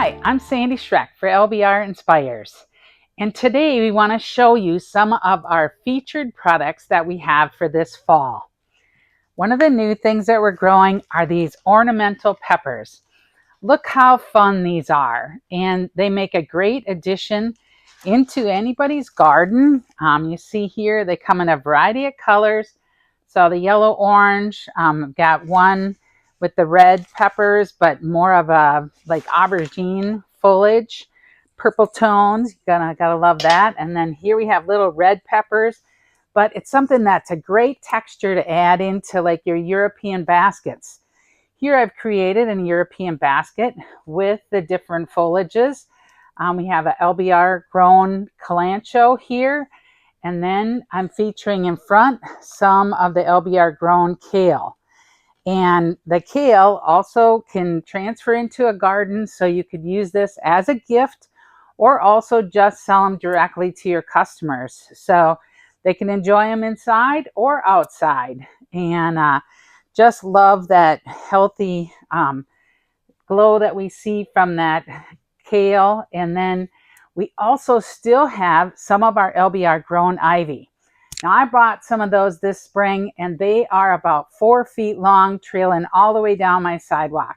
Hi, I'm Sandy Schreck for LBR Inspires, and today we want to show you some of our featured products that we have for this fall. One of the new things that we're growing are these ornamental peppers. Look how fun these are, and they make a great addition into anybody's garden. You see here they come in a variety of colors. So the yellow orange, got one with the red peppers, but more of a like aubergine foliage, purple tones. Gotta love that. And then here we have little red peppers, but it's something that's a great texture to add into like your European baskets. Here I've created a European basket with the different foliages. We have a LBR grown kalanchoe here, and then I'm featuring in front some of the LBR grown kale. And the kale also can transfer into a garden, so you could use this as a gift or also just sell them directly to your customers. So they can enjoy them inside or outside. And just love that healthy glow that we see from that kale. And then we also still have some of our LBR grown ivy. Now I bought some of those this spring, and they are about 4 feet long, trailing all the way down my sidewalk.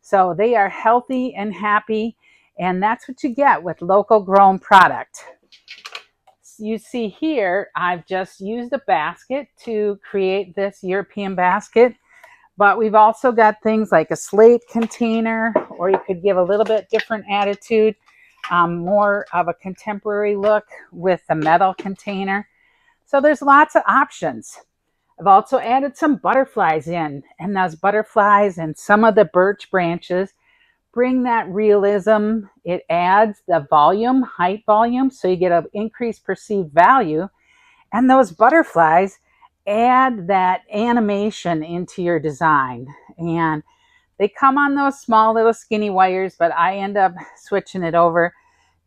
So they are healthy and happy, and that's what you get with local grown product. You see here, I've just used a basket to create this European basket, but we've also got things like a slate container, or you could give a little bit different attitude, more of a contemporary look with the metal container. So there's lots of options. I've also added some butterflies in, and those butterflies and some of the birch branches bring that realism. It adds the volume, height volume, so you get an increased perceived value. And those butterflies add that animation into your design. And they come on those small little skinny wires, but I end up switching it over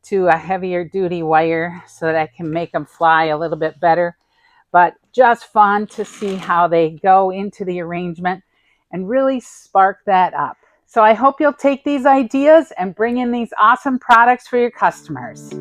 to a heavier duty wire so that I can make them fly a little bit better. But just fun to see how they go into the arrangement and really spark that up. So I hope you'll take these ideas and bring in these awesome products for your customers.